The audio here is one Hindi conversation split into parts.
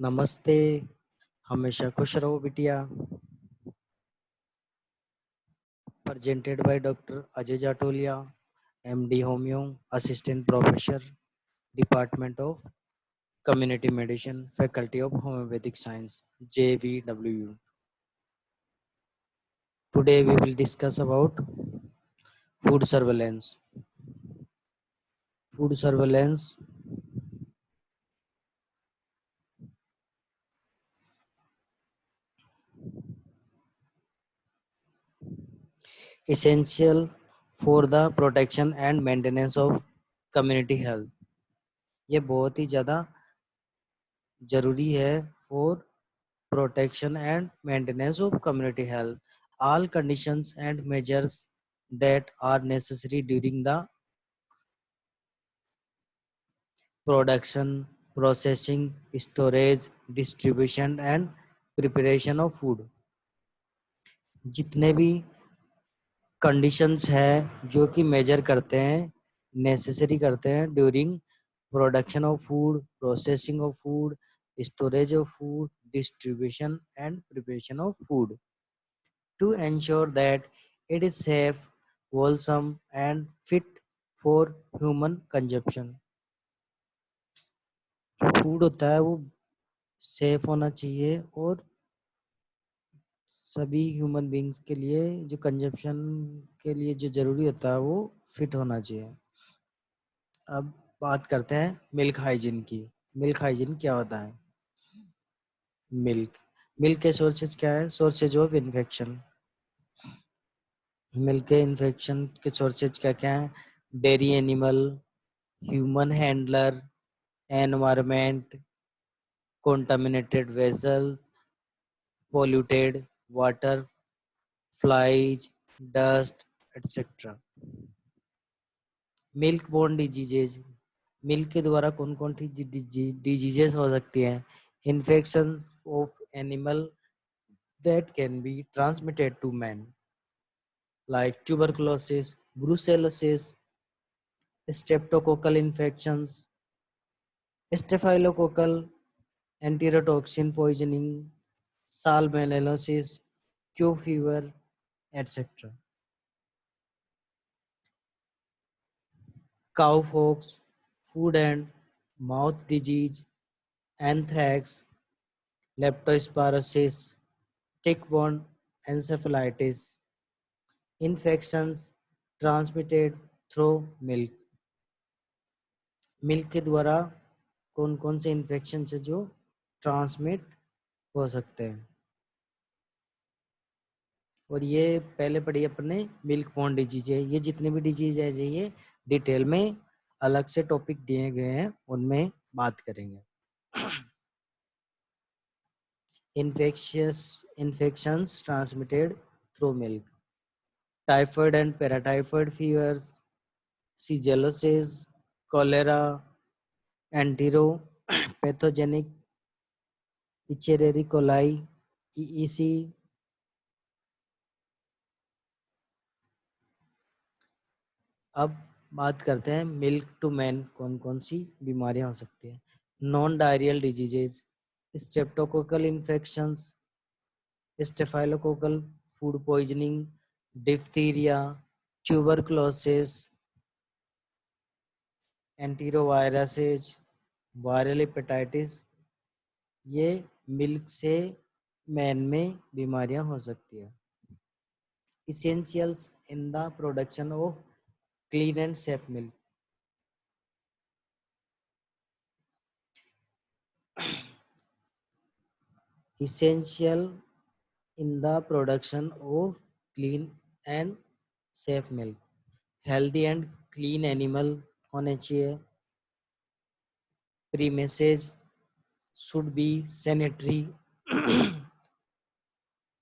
नमस्ते। हमेशा खुश रहो बिटिया। Presented by doctor Ajay Jatolia, MD homeo, assistant professor, department of community medicine, faculty of homoeopathic science, JVWU. Today we will discuss about food surveillance. Food surveillance essential for the protection and maintenance of community health. ये बहुत ही ज़्यादा जरूरी है for protection and maintenance of community health. All conditions and measures that are necessary during the production, processing, storage, distribution and preparation of food. जितने भी कंडीशंस है जो कि मेजर करते हैं, नेसेसरी करते हैं during production of food, processing of food, storage of food, distribution and preparation of food to ensure that it is safe, wholesome and fit for human consumption. जो फूड होता है वो सेफ होना चाहिए और सभी ह्यूमन बींग्स के लिए जो कंजप्शन के लिए जो जरूरी होता है वो फिट होना चाहिए। अब बात करते हैं मिल्क हाइजीन की। मिल्क हाइजीन क्या होता है? मिल्क मिल्क के सोर्सेज क्या है? Sources of infection. मिल्क के इन्फेक्शन के सोर्सेज क्या क्या है? Dairy animal, human handler, environment, contaminated vessels, polluted water, flies, dust, etc. Milk borne diseases. Milk के द्वारा कौन कौन सी डिजीजेज हो सकती हैं? Infection of animal that can be transmitted to man like tuberculosis, brucellosis, streptococcal infections, staphylococcal enterotoxin poisoning, salmonellosis, Q fever, etc. Cowpox, foot and mouth disease, anthrax, leptospirosis, tick-borne encephalitis, infections transmitted through milk. Milk के द्वारा कौन कौन से इन्फेक्शन है जो ट्रांसमिट हो सकते हैं? और ये पहले पढ़ी अपने मिल्क बॉर्न डिजीज है। ये जितने भी डिजीज है ये डिटेल में अलग से टॉपिक दिए गए हैं, उनमें बात करेंगे। infections transmitted through milk: typhoid and paratyphoid fevers, shigellosis, cholera, enteropathogenic Escherichia coli, EEC। अब बात करते हैं मिल्क टू मैन कौन कौन सी बीमारियां हो सकती हैं। Non diarrhoeal diseases, streptococcal infections, staphylococcal food poisoning, diphtheria, tuberculosis, enteroviruses, viral hepatitis, ये मिल्क से मैन में बीमारियां हो सकती है। Essentials in the production of clean and safe milk. essential in the production of clean and safe milk: healthy and clean animal होने चाहिए, premises should be sanitary,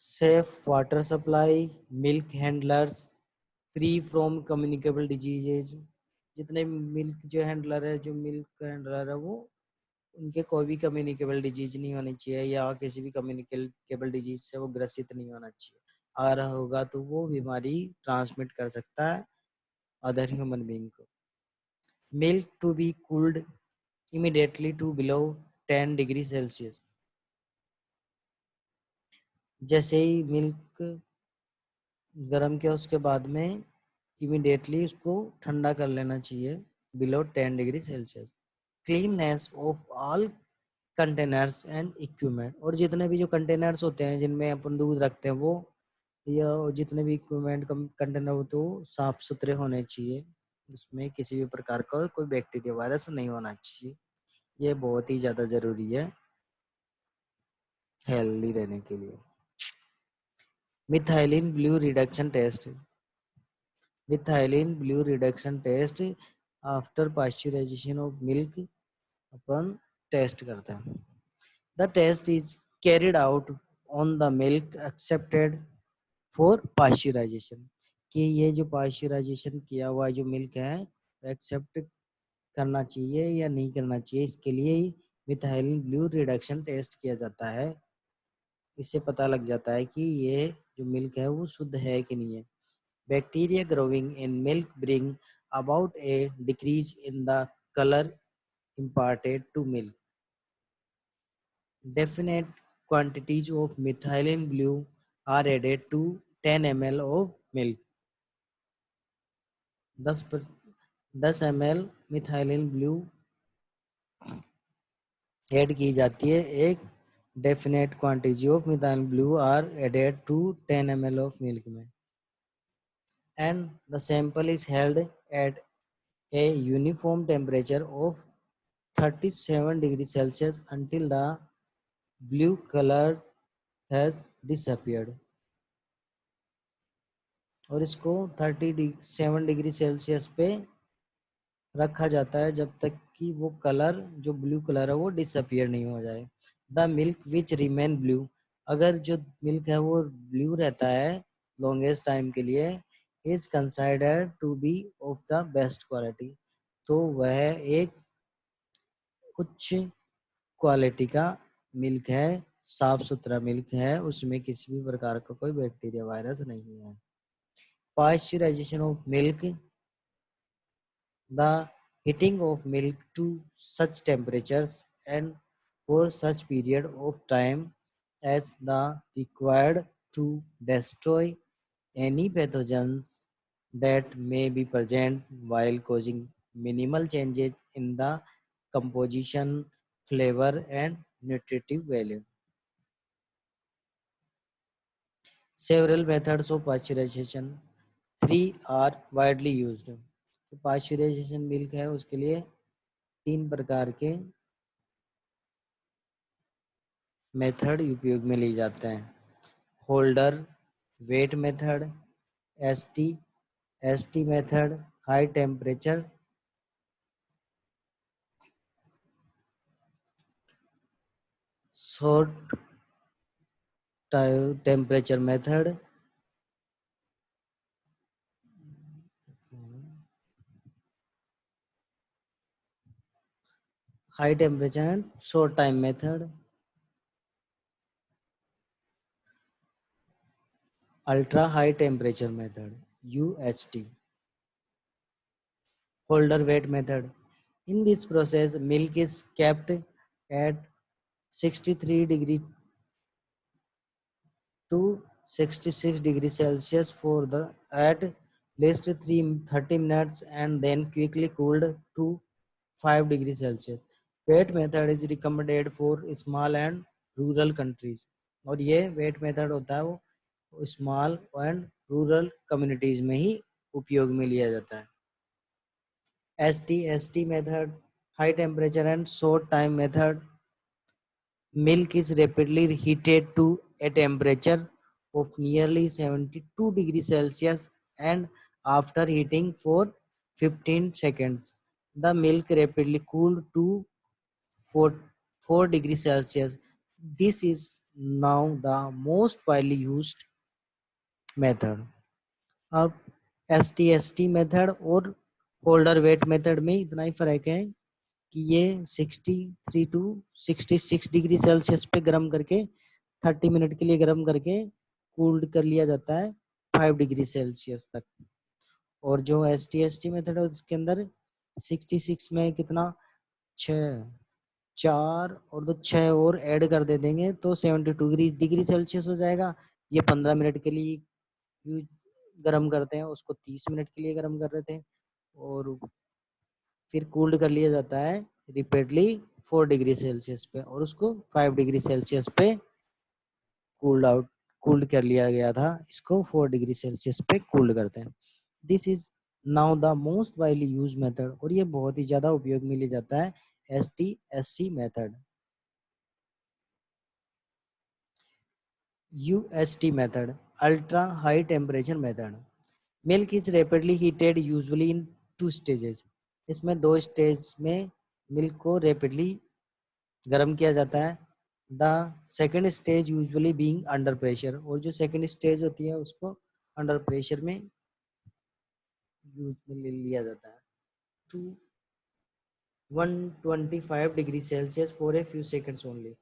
safe water supply, milk handlers free from communicable diseases। जितने मिल्क जो हैंडलर है, जो मिल्क हैंडलर है वो उनके कोई भी कम्युनिकेबल डिजीज नहीं होनी चाहिए या किसी भी कम्युनिकेबल डिजीज से वो ग्रसित नहीं होना चाहिए। अगर होगा तो वो बीमारी ट्रांसमिट कर सकता है अदर ह्यूमन बीइंग को। Milk to be cooled immediately to below 10 degree Celsius. जैसे ही मिल्क गर्म किया उसके बाद में इमीडिएटली उसको ठंडा कर लेना चाहिए below 10 degree Celsius. Cleanness of all containers and equipment, और जितने भी जो कंटेनर्स होते हैं जिनमें अपन दूध रखते हैं वो, या जितने भी इक्विपमेंट कंटेनर होते हैं वो साफ सुथरे होने चाहिए। उसमें किसी भी प्रकार का कोई बैक्टीरिया वायरस नहीं होना चाहिए। ये बहुत ही ज़्यादा ज़रूरी है हेल्दी रहने के लिए। Methylene blue reduction test. Methylene blue reduction test after pasteurisation of milk अपन टेस्ट करते हैं। The test is carried out on the milk accepted for pasteurisation, कि ये जो पाश्चराइजेशन किया हुआ जो मिल्क है एक्सेप्ट करना चाहिए या नहीं करना चाहिए, इसके लिए ही मिथाइलिन ब्लू रिडक्शन टेस्ट किया जाता है। इससे पता लग जाता है कि ये जो मिल्क है वो शुद्ध है कि नहीं है। Bacteria growing in milk bring about A decrease in the colour imparted to milk. Definite quantities of methylene blue are added to 10 ml of milk. 10 ml methylene blue add की जाती है। एक definite quantity of methylene blue are added to 10 ml of milk में, and the sample is held at a uniform temperature of 37 degrees Celsius until the blue color has disappeared. और इसको 37 डिग्री सेल्सियस पे रखा जाता है जब तक कि वो कलर जो ब्लू कलर है वो डिसअपियर नहीं हो जाए। The milk which remain blue, अगर जो मिल्क है वो ब्लू रहता है लॉन्गेस्ट टाइम के लिए, is considered to be of the best quality, तो वह एक उच्च क्वालिटी का मिल्क है, साफ सुथरा मिल्क है, उसमें किसी भी प्रकार का कोई बैक्टीरिया वायरस नहीं है। Pasteurisation of milk, the heating of milk to such temperatures and for such period of time as the required to destroy any pathogens that may be present while causing minimal changes in the composition, flavor and nutritive value. Several methods of pasteurization, 3 are widely used. तो पाश्चराइजेशन मिल्क है उसके लिए 3 प्रकार के मेथड उपयोग में लिए जाते हैं। Holder wait method, ST method, high temperature short temperature method, high temperature and short time method, ultra high temperature method UHT, holder weight method. In this process, milk is kept at 63 degree to 66 degrees Celsius for the at least 30 minutes and then quickly cooled to 5 degrees Celsius. Weight method is recommended for small and rural countries. और ये वेट मेथड होता है वो स्मॉल एंड रूरल कम्युनिटीज में ही उपयोग में लिया जाता है। ST method, high temperature and short time method. Milk is rapidly heated to a temperature of nearly 72 degrees Celsius, and after heating for 15 seconds, the milk rapidly cooled to 4 degrees Celsius. This is now the most widely used method. अब ST मेथड और होल्डर वेट मेथड में इतना ही फर्क है कि ये 63 टू 66 डिग्री सेल्सियस पे गर्म करके 30 मिनट के लिए गर्म करके कूल्ड कर लिया जाता है 5 डिग्री सेल्सियस तक। और जो ST मेथड है उसके अंदर 66 में कितना 6 4 और तो 6 और ऐड कर दे देंगे तो 72 डिग्री सेल्सियस हो जाएगा। ये 15 मिनट के लिए गर्म करते हैं, उसको 30 मिनट के लिए गर्म कर रहे थे। और फिर कूल्ड कर लिया जाता है रिपीटली 4 डिग्री सेल्सियस पे, और उसको 5 डिग्री सेल्सियस पे कूल्ड कर लिया गया था। इसको 4 डिग्री सेल्सियस पे कूल्ड करते हैं। This is now the most widely use method, और ये बहुत ही ज्यादा उपयोग में लिया जाता है STSC method. UST method, ultra high temperature method. Milk is rapidly heated usually in 2 stages. इसमें 2 स्टेज में मिल्क को रैपिडली गर्म किया जाता है। The second stage usually being under pressure, और जो सेकेंड स्टेज होती है उसको अंडर प्रेशर में यूज में ले लिया जाता है to 125 degree Celsius for a few seconds only.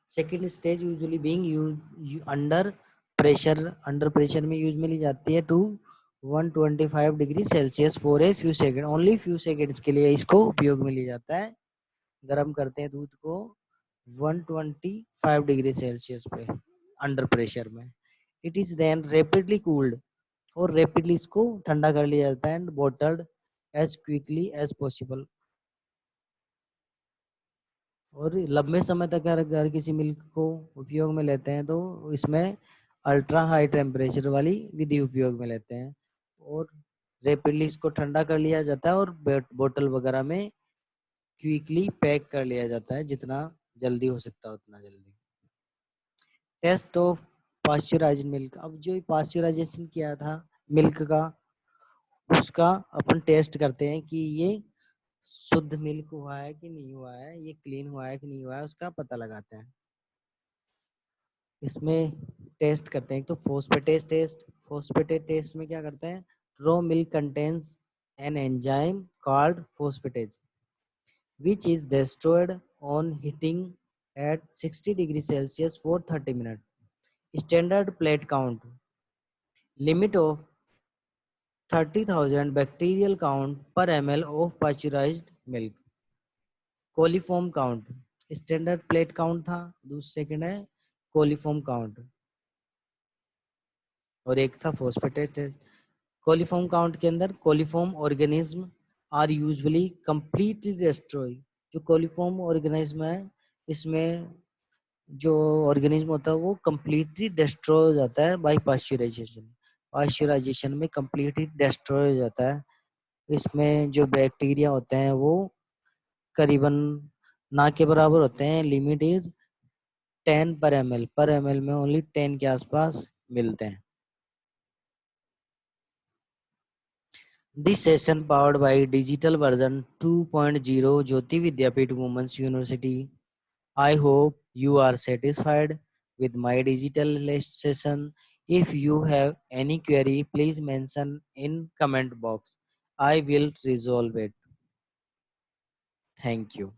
Second stage usually being under pressure में यूज में ली जाती है to 125 degree Celsius for a few second, only few seconds के लिए इसको उपयोग में लिया जाता है। गर्म करते हैं दूध को 125 डिग्री सेल्सियस पे अंडर प्रेशर में। It is then rapidly cooled, और रैपिडली इसको ठंडा कर लिया जाता है and bottled as quickly as possible. और लंबे समय तक अगर किसी मिल्क को उपयोग में लेते हैं तो इसमें अल्ट्रा हाई टेम्परेचर वाली विधि उपयोग में लेते हैं, और रैपिडली इसको ठंडा कर लिया जाता है और बोतल वगैरह में क्विकली पैक कर लिया जाता है, जितना जल्दी हो सकता है उतना जल्दी। Test of pasteurised milk. अब जो पास्चुराइजेशन किया था मिल्क का, उसका अपन टेस्ट करते हैं कि ये शुद्ध मिल्क हुआ है कि नहीं हुआ है, ये क्लीन हुआ है कि नहीं हुआ है, उसका पता लगाते हैं। इसमें टेस्ट करते हैं तो फोस्फेटेज टेस्ट। फोस्फेटेज टेस्ट में क्या करते हैं, raw milk contains an enzyme called फोस्फेटेज which is destroyed on heating at 60 degrees Celsius for 30 minutes. Standard plate count. Limit of 30,000 bacterial count per ml of pasteurized milk. Coliform count. Standard plate count था, दूसरा सेकंड है कोलिफॉर्म काउंट, और एक था फोस्फेटेज टेस्ट। कोलिफॉर्म काउंट के अंदर coliform organism are usually completely destroy. जो कोलिफॉर्म ऑर्गेनिज्म है इसमें जो ऑर्गेनिज्म होता है वो कंप्लीटली डिस्ट्रॉय हो जाता है बाय पास्चुराइजेशन। पास्चुराइजेशन में कंप्लीटली डिस्ट्रॉय हो जाता है। इसमें जो बैक्टीरिया होते हैं वो करीबन ना के बराबर होते हैं। लिमिट इज 10 पर एम एल में ओनली 10 के आसपास मिलते हैं। This session powered by digital version 2.0 Jyoti Vidyapeeth women's university. I hope you are satisfied with my digital session. If you have any query, please mention in comment box. I will resolve it. Thank you.